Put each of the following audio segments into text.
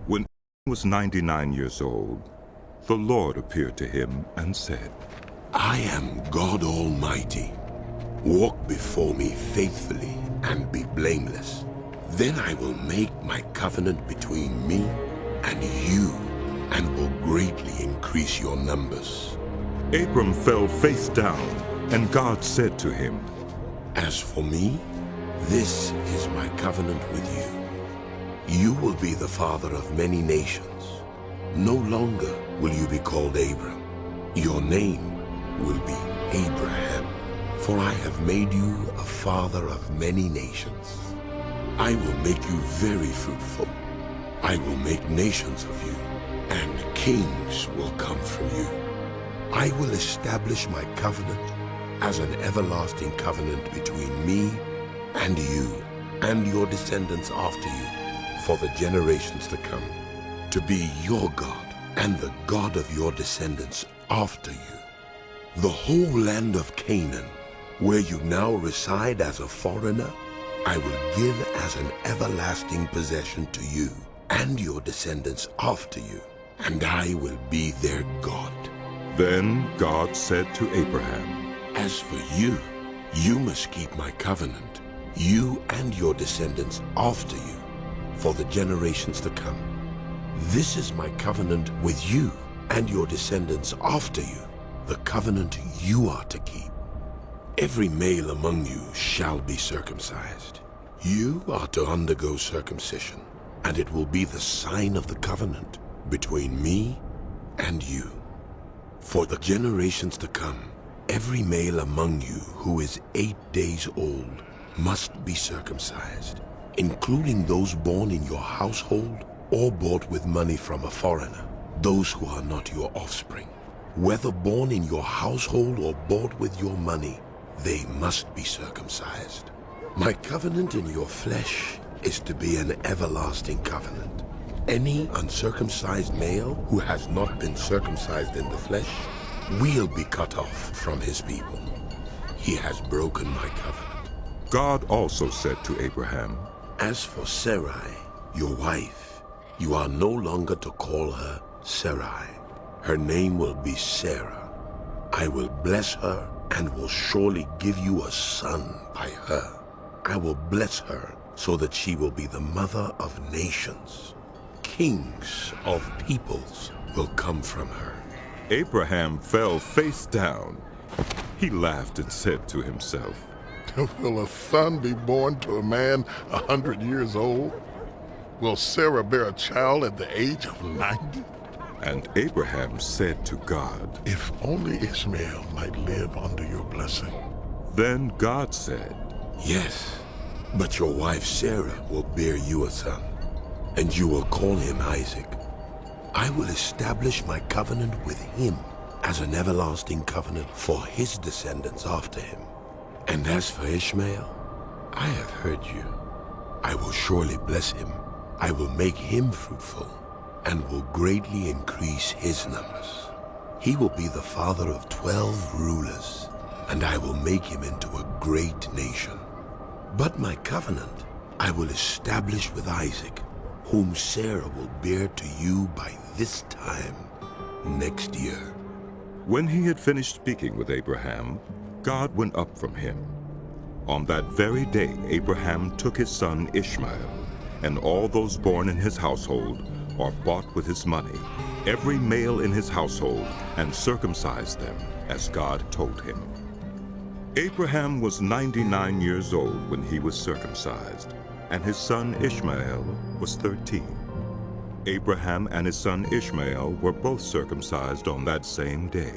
When he was 99 years old, the Lord appeared to him and said, I am God Almighty. Walk before me faithfully and be blameless. Then I will make my covenant between me and you and will greatly increase your numbers. Abram fell face down, and God said to him, As for me, this is my covenant with you. You will be the father of many nations. No longer will you be called Abram. Your name will be Abraham, for I have made you a father of many nations. I will make you very fruitful. I will make nations of you, and kings will come from you. I will establish my covenant as an everlasting covenant between me and you and your descendants after you for the generations to come, to be your God and the God of your descendants after you. The whole land of Canaan, where you now reside as a foreigner, I will give as an everlasting possession to you and your descendants after you, and I will be their God. Then God said to Abraham, As for you, you must keep my covenant, you and your descendants after you, for the generations to come. This is my covenant with you and your descendants after you, the covenant you are to keep. Every male among you shall be circumcised. You are to undergo circumcision, and it will be the sign of the covenant between me and you. For the generations to come, every male among you who is 8 days old must be circumcised, including those born in your household or bought with money from a foreigner, those who are not your offspring. Whether born in your household or bought with your money, they must be circumcised. My covenant in your flesh is to be an everlasting covenant. Any uncircumcised male who has not been circumcised in the flesh will be cut off from his people. He has broken my covenant. God also said to Abraham, As for Sarai, your wife, you are no longer to call her Sarai. Her name will be Sarah. I will bless her and will surely give you a son by her. I will bless her so that she will be the mother of nations. Kings of peoples will come from her. Abraham fell face down. He laughed and said to himself, Will a son be born to a man 100 years old? Will Sarah bear a child at the age of 90? And Abraham said to God, If only Ishmael might live under your blessing. Then God said, Yes, but your wife Sarah will bear you a son, and you will call him Isaac. I will establish my covenant with him as an everlasting covenant for his descendants after him. And as for Ishmael, I have heard you. I will surely bless him. I will make him fruitful and will greatly increase his numbers. He will be the father of 12 rulers, and I will make him into a great nation. But my covenant I will establish with Isaac, whom Sarah will bear to you by this time next year. When he had finished speaking with Abraham, God went up from him. On that very day Abraham took his son Ishmael, and all those born in his household or bought with his money, every male in his household, and circumcised them, as God told him. Abraham was 99 years old when he was circumcised, and his son Ishmael was 13. Abraham and his son Ishmael were both circumcised on that same day,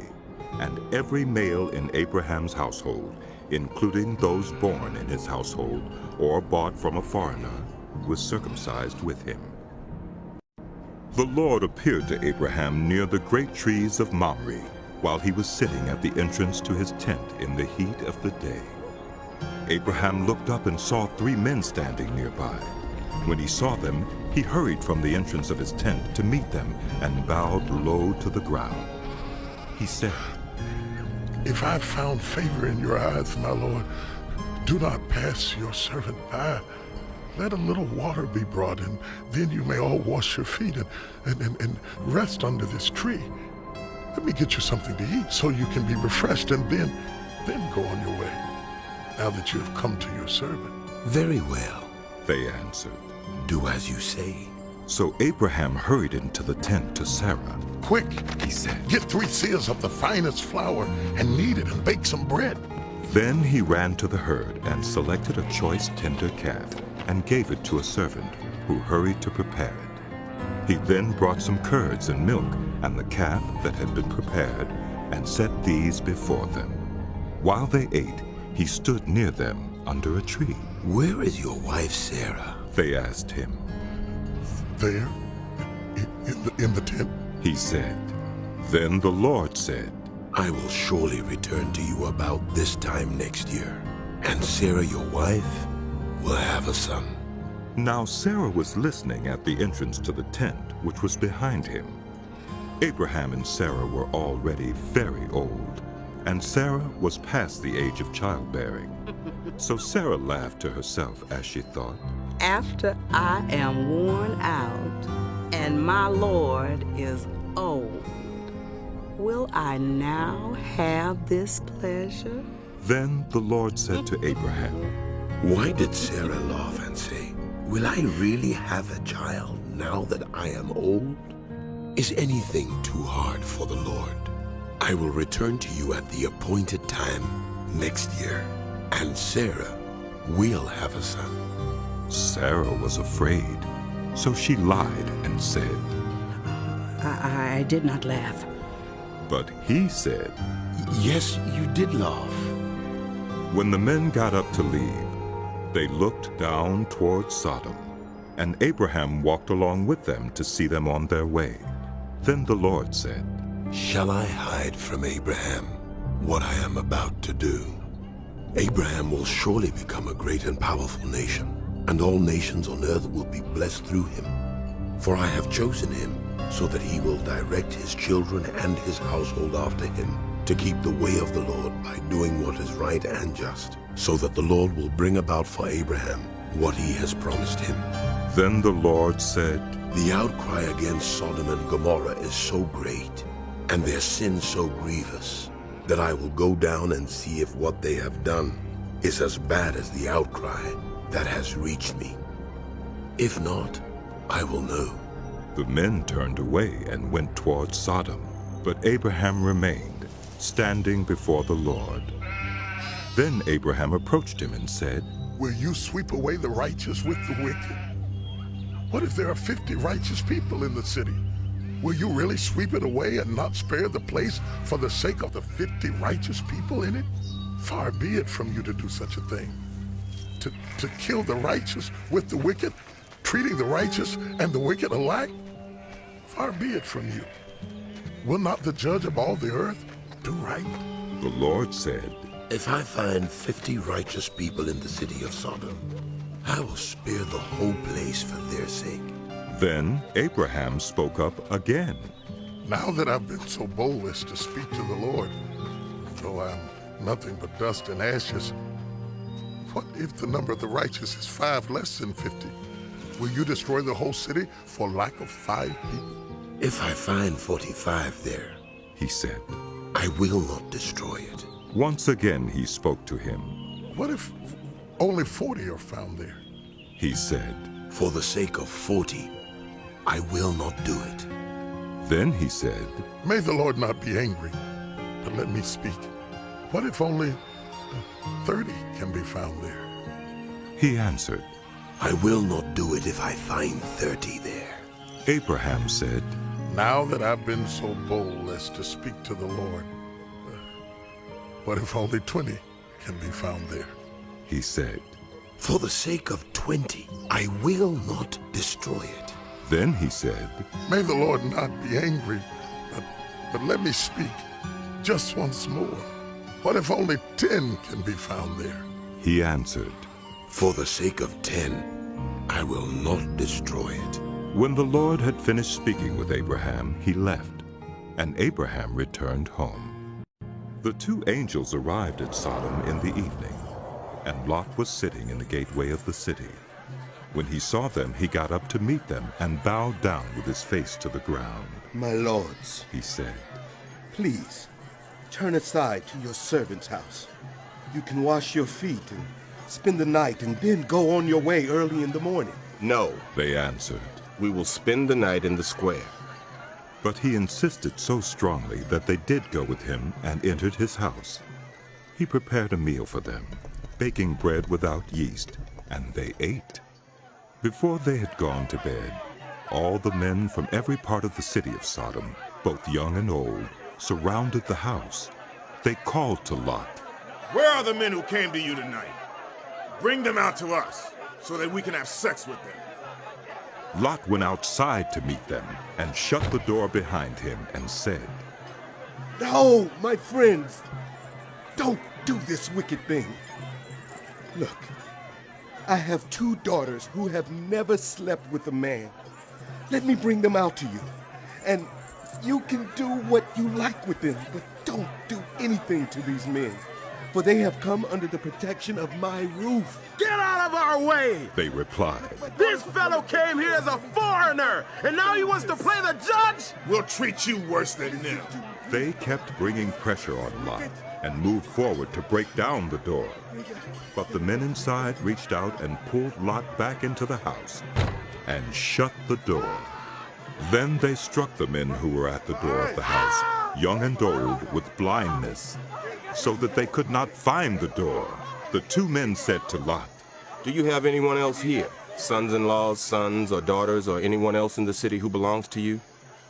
and every male in Abraham's household, including those born in his household or bought from a foreigner, was circumcised with him. The Lord appeared to Abraham near the great trees of Mamre, while he was sitting at the entrance to his tent in the heat of the day. Abraham looked up and saw 3 men standing nearby. When he saw them, he hurried from the entrance of his tent to meet them and bowed low to the ground. He said, If I have found favor in your eyes, my Lord, do not pass your servant by. Let a little water be brought, and then you may all wash your feet and rest under this tree. Let me get you something to eat so you can be refreshed, and then go on your way, now that you have come to your servant. Very well, they answered. do as you say. So Abraham hurried into the tent to Sarah. Quick, He said. get 3 seahs of the finest flour and knead it and bake some bread. Then he ran to the herd and selected a choice tender calf and gave it to a servant who hurried to prepare it. He then brought some curds and milk and the calf that had been prepared and set these before them. While they ate, he stood near them under a tree. Where is your wife Sarah? They asked him. There, in the tent. He said. Then the Lord said, I will surely return to you about this time next year, and Sarah your wife will have a son. Now Sarah was listening at the entrance to the tent, which was behind him. Abraham and Sarah were already very old, and Sarah was past the age of childbearing. So Sarah laughed to herself as she thought, After I am worn out and my Lord is old, will I now have this pleasure? Then the Lord said to Abraham, Why did Sarah laugh and say, Will I really have a child now that I am old? Is anything too hard for the Lord? I will return to you at the appointed time next year, and Sarah will have a son. Sarah was afraid, so she lied and said, I did not laugh. but he said. Yes, you did laugh. When the men got up to leave, they looked down toward Sodom, and Abraham walked along with them to see them on their way. Then the Lord said, Shall I hide from Abraham what I am about to do? Abraham will surely become a great and powerful nation, and all nations on earth will be blessed through him. For I have chosen him so that he will direct his children and his household after him to keep the way of the Lord by doing what is right and just, so that the Lord will bring about for Abraham what he has promised him. Then the Lord said, The outcry against Sodom and Gomorrah is so great, and their sin so grievous, that I will go down and see if what they have done is as bad as the outcry that has reached me. If not, I will know. The men turned away and went toward Sodom, but Abraham remained, standing before the Lord. Then Abraham approached him and said, Will you sweep away the righteous with the wicked? What if there are 50 righteous people in the city? Will you really sweep it away and not spare the place for the sake of the 50 righteous people in it? Far be it from you to do such a thing. To kill the righteous with the wicked, treating the righteous and the wicked alike? Far be it from you. Will not the judge of all the earth do right? The Lord said, If I find 50 righteous people in the city of Sodom, I will spare the whole place for their sake. Then Abraham spoke up again. Now that I've been so bold as to speak to the Lord, though I'm nothing but dust and ashes, what if the number of the righteous is 5 less than 50? Will you destroy the whole city for lack of 5 people? If I find 45 there, He said. I will not destroy it. Once again he spoke to him. What if only 40 are found there? He said. For the sake of 40, I will not do it. Then he said, May the Lord not be angry, but let me speak. What if only 30 can be found there? He answered. I will not do it if I find 30 there. Abraham said, Now that I've been so bold as to speak to the Lord, what if only 20 can be found there? He said. For the sake of 20, I will not destroy it. Then he said, May the Lord not be angry, but let me speak just once more. What if only 10 can be found there? He answered. For the sake of 10, I will not destroy it. When the Lord had finished speaking with Abraham, he left, and Abraham returned home. The 2 angels arrived at Sodom in the evening, and Lot was sitting in the gateway of the city. When he saw them, he got up to meet them and bowed down with his face to the ground. My lords, He said, please, turn aside to your servant's house. You can wash your feet and spend the night and then go on your way early in the morning. No, they answered. we will spend the night in the square. But he insisted so strongly that they did go with him and entered his house. He prepared a meal for them, baking bread without yeast, and they ate. Before they had gone to bed, all the men from every part of the city of Sodom, both young and old, surrounded the house. They called to Lot. Where are the men who came to you tonight? Bring them out to us, so that we can have sex with them. Lot went outside to meet them and shut the door behind him and said, No, my friends, don't do this wicked thing. Look, I have 2 daughters who have never slept with a man. Let me bring them out to you, and you can do what you like with them, but don't do anything to these men, for they have come under the protection of my roof. Get out of our way! They replied. This fellow came here as a foreigner, and now he wants to play the judge? We'll treat you worse than them. They kept bringing pressure on Lot and moved forward to break down the door. But the men inside reached out and pulled Lot back into the house and shut the door. Then they struck the men who were at the door of the house, young and old, with blindness, so that they could not find the door. The 2 men said to Lot, Do you have anyone else here? Sons-in-laws, sons or daughters, or anyone else in the city who belongs to you?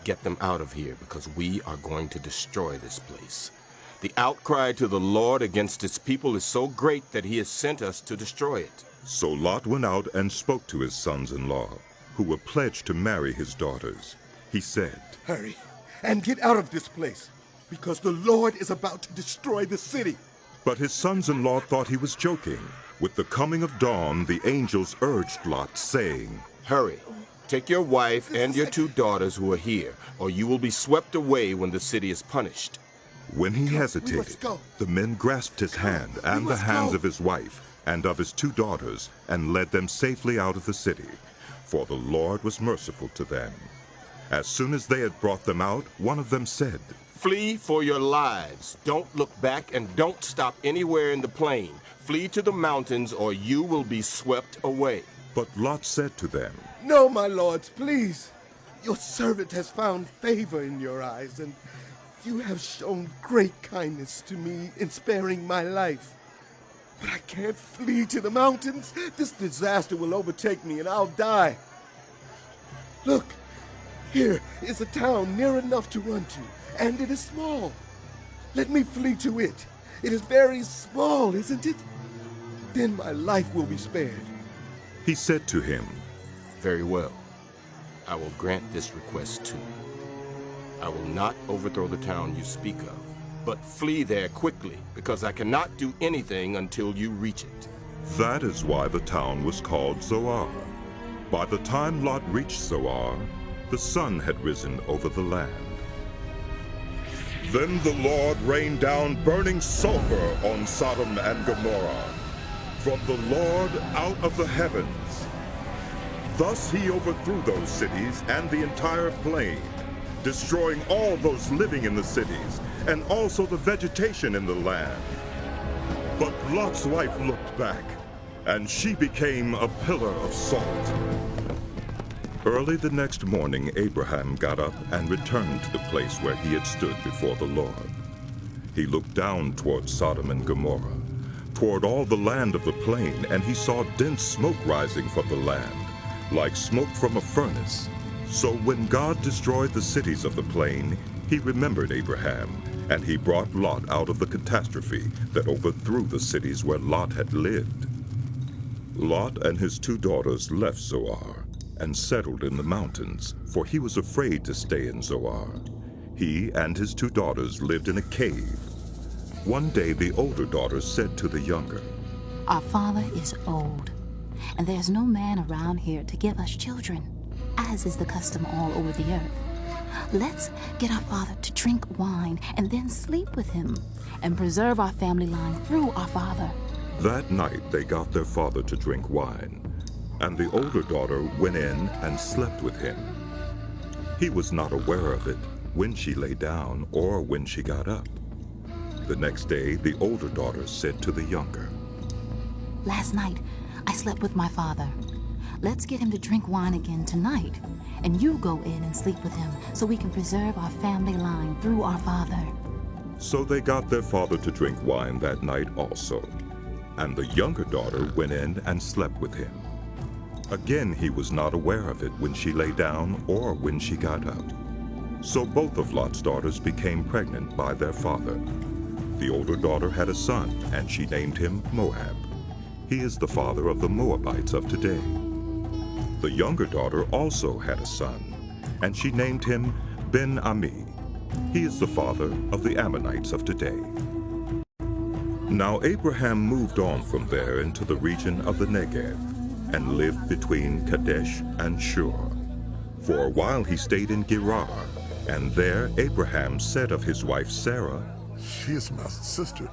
Get them out of here, because we are going to destroy this place. The outcry to the Lord against his people is so great that he has sent us to destroy it. So Lot went out and spoke to his sons-in-law, who were pledged to marry his daughters. He said, Hurry and get out of this place, because the Lord is about to destroy the city. But his sons-in-law thought he was joking. With the coming of dawn, the angels urged Lot, saying, Hurry, take your wife and your 2 daughters who are here, or you will be swept away when the city is punished. When he We hesitated, must go. the men grasped his hand and the must hands go. of his wife and of his 2 daughters and led them safely out of the city, for the Lord was merciful to them. As soon as they had brought them out, one of them said, Flee for your lives. Don't look back and don't stop anywhere in the plain. Flee to the mountains or you will be swept away. But Lot said to them, No, my lords, please. Your servant has found favor in your eyes, and you have shown great kindness to me in sparing my life. But I can't flee to the mountains. This disaster will overtake me and I'll die. Look, here is a town near enough to run to, and it is small. Let me flee to it. It is very small, isn't it? Then my life will be spared. He said to him, Very well. I will grant this request too. I will not overthrow the town you speak of, but flee there quickly, because I cannot do anything until you reach it. That is why the town was called Zoar. By the time Lot reached Zoar, the sun had risen over the land. Then the Lord rained down burning sulfur on Sodom and Gomorrah, from the Lord out of the heavens. Thus he overthrew those cities and the entire plain, destroying all those living in the cities, and also the vegetation in the land. But Lot's wife looked back, and she became a pillar of salt. Early the next morning, Abraham got up and returned to the place where he had stood before the Lord. He looked down toward Sodom and Gomorrah, toward all the land of the plain, and he saw dense smoke rising from the land, like smoke from a furnace. So when God destroyed the cities of the plain, he remembered Abraham, and he brought Lot out of the catastrophe that overthrew the cities where Lot had lived. Lot and his 2 daughters left Zoar and settled in the mountains, for he was afraid to stay in Zoar. He and his 2 daughters lived in a cave. One day the older daughter said to the younger, Our father is old, and there's no man around here to give us children, as is the custom all over the earth. Let's get our father to drink wine and then sleep with him and preserve our family line through our father. That night they got their father to drink wine, and the older daughter went in and slept with him. He was not aware of it when she lay down or when she got up. The next day, the older daughter said to the younger, Last night, I slept with my father. Let's get him to drink wine again tonight, and you go in and sleep with him so we can preserve our family line through our father. So they got their father to drink wine that night also, and the younger daughter went in and slept with him. Again, he was not aware of it when she lay down or when she got up. So both of Lot's daughters became pregnant by their father. The older daughter had a son, and she named him Moab. He is the father of the Moabites of today. The younger daughter also had a son, and she named him Ben-Ami. He is the father of the Ammonites of today. Now Abraham moved on from there into the region of the Negev, and lived between Kadesh and Shur. For a while he stayed in Gerar, and there Abraham said of his wife Sarah, She is my sister.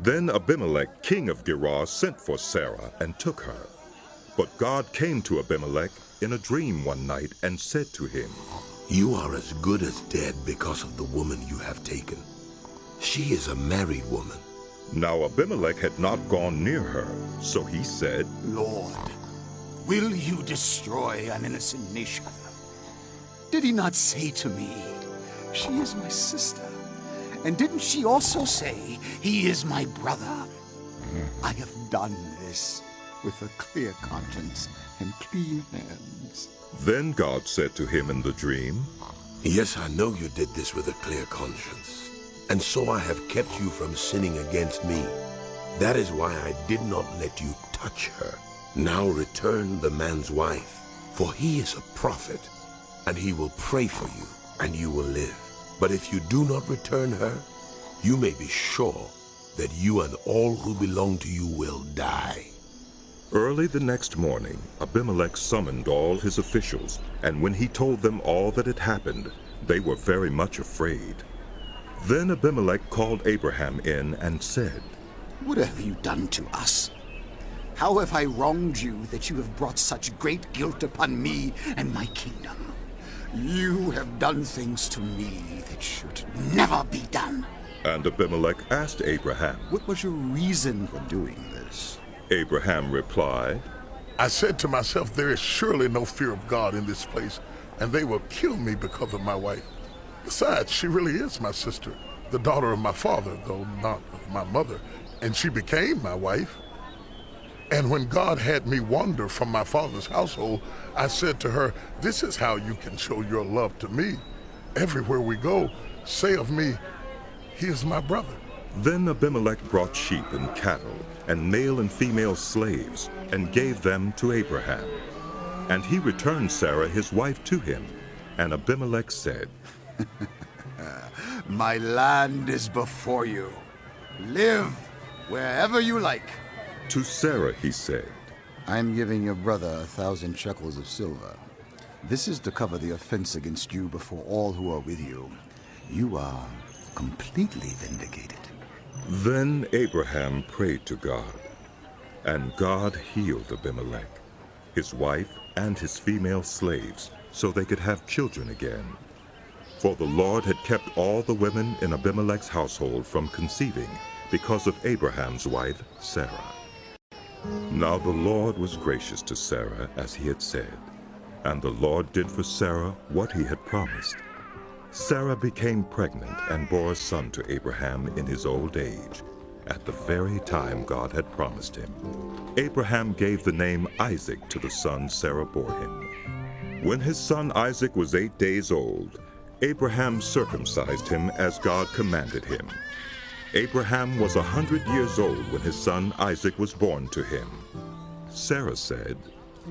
Then Abimelech, king of Gerar, sent for Sarah and took her. But God came to Abimelech in a dream one night and said to him, You are as good as dead because of the woman you have taken. She is a married woman. Now Abimelech had not gone near her, so he said, Lord, will you destroy an innocent nation? Did he not say to me, She is my sister? And didn't she also say, He is my brother? I have done this with a clear conscience and clean hands. Then God said to him in the dream, Yes, I know you did this with a clear conscience, and so I have kept you from sinning against me. That is why I did not let you touch her. Now return the man's wife, for he is a prophet, and he will pray for you, and you will live. But if you do not return her, you may be sure that you and all who belong to you will die. Early the next morning, Abimelech summoned all his officials, and when he told them all that had happened, they were very much afraid. Then Abimelech called Abraham in and said, What have you done to us? How have I wronged you that you have brought such great guilt upon me and my kingdom? You have done things to me that should never be done. And Abimelech asked Abraham, What was your reason for doing this? Abraham replied, I said to myself, there is surely no fear of God in this place, and they will kill me because of my wife. Besides, she really is my sister, the daughter of my father, though not of my mother, and she became my wife. And when God had me wander from my father's household, I said to her, This is how you can show your love to me. Everywhere we go, say of me, He is my brother. Then Abimelech brought sheep and cattle, and male and female slaves, and gave them to Abraham. And he returned Sarah his wife to him. And Abimelech said, My land is before you. Live wherever you like. To Sarah he said, I'm giving your brother 1,000 shekels of silver. This is to cover the offense against you before all who are with you. You are completely vindicated. Then Abraham prayed to God, and God healed Abimelech, his wife, and his female slaves, so they could have children again. For the Lord had kept all the women in Abimelech's household from conceiving because of Abraham's wife, Sarah. Now the Lord was gracious to Sarah as he had said, and the Lord did for Sarah what he had promised. Sarah became pregnant and bore a son to Abraham in his old age, at the very time God had promised him. Abraham gave the name Isaac to the son Sarah bore him. When his son Isaac was 8 days old, Abraham circumcised him as God commanded him. Abraham was 100 years old when his son Isaac was born to him. Sarah said,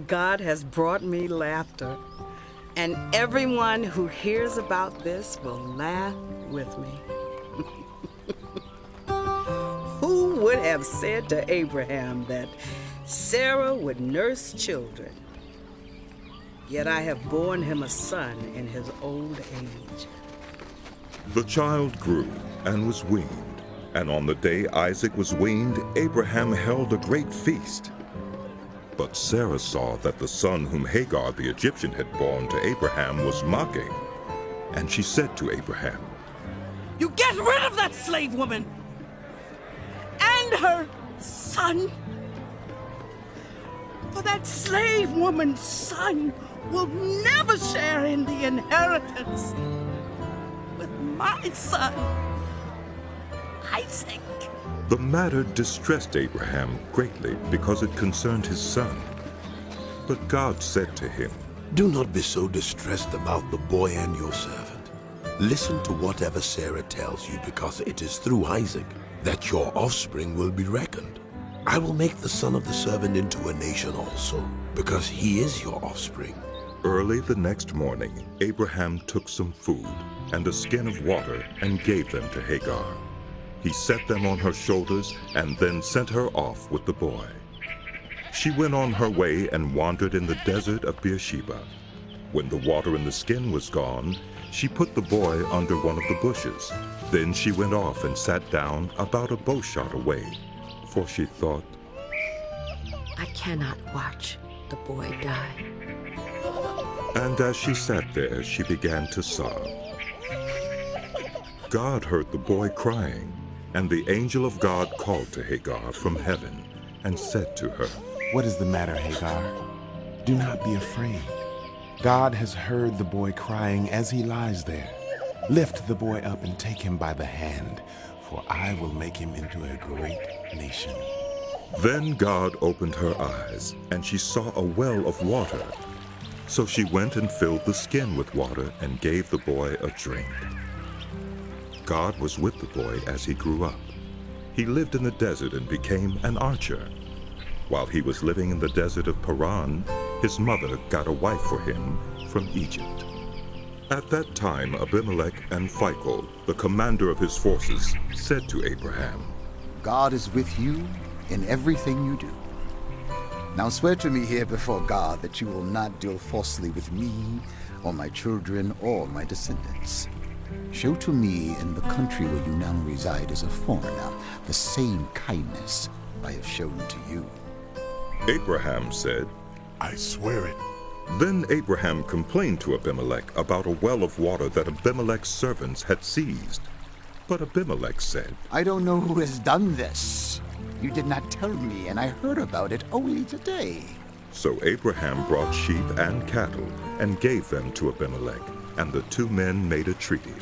God has brought me laughter, and everyone who hears about this will laugh with me. Who would have said to Abraham that Sarah would nurse children? Yet I have borne him a son in his old age. The child grew and was weaned, and on the day Isaac was weaned, Abraham held a great feast. But Sarah saw that the son whom Hagar the Egyptian had borne to Abraham was mocking. And she said to Abraham, "You get rid of that slave woman and her son. For that slave woman's son will never share in the inheritance with my son, Isaac." The matter distressed Abraham greatly because it concerned his son. But God said to him, Do not be so distressed about the boy and your servant. Listen to whatever Sarah tells you, because it is through Isaac that your offspring will be reckoned. I will make the son of the servant into a nation also, because he is your offspring. Early the next morning, Abraham took some food and a skin of water and gave them to Hagar. He set them on her shoulders and then sent her off with the boy. She went on her way and wandered in the desert of Beersheba. When the water in the skin was gone, she put the boy under one of the bushes. Then she went off and sat down about a bowshot away, for she thought, I cannot watch the boy die. And as she sat there, she began to sob. God heard the boy crying, and the angel of God called to Hagar from heaven and said to her, What is the matter, Hagar? Do not be afraid. God has heard the boy crying as he lies there. Lift the boy up and take him by the hand, for I will make him into a great nation. Then God opened her eyes, and she saw a well of water. So she went and filled the skin with water and gave the boy a drink. God was with the boy as he grew up. He lived in the desert and became an archer. While he was living in the desert of Paran, his mother got a wife for him from Egypt. At that time, Abimelech and Phicol, the commander of his forces, said to Abraham, God is with you in everything you do. Now swear to me here before God that you will not deal falsely with me, or my children, or my descendants. Show to me in the country where you now reside as a foreigner the same kindness I have shown to you. Abraham said, I swear it. Then Abraham complained to Abimelech about a well of water that Abimelech's servants had seized. But Abimelech said, I don't know who has done this. You did not tell me, and I heard about it only today. So Abraham brought sheep and cattle and gave them to Abimelech, and the two men made a treaty.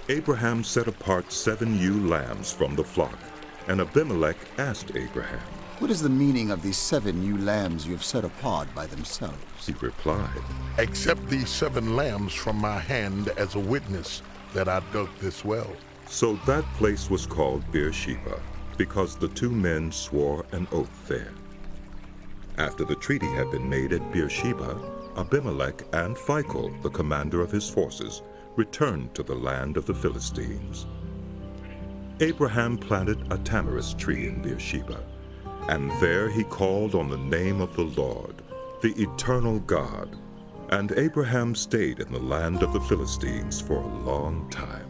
Abraham set apart 7 ewe lambs from the flock, and Abimelech asked Abraham, What is the meaning of these 7 ewe lambs you have set apart by themselves? He replied, Accept these 7 lambs from my hand as a witness that I dug this well. So that place was called Beersheba, because the two men swore an oath there. After the treaty had been made at Beersheba, Abimelech and Phicol, the commander of his forces, returned to the land of the Philistines. Abraham planted a tamarisk tree in Beersheba, and there he called on the name of the Lord, the eternal God. And Abraham stayed in the land of the Philistines for a long time.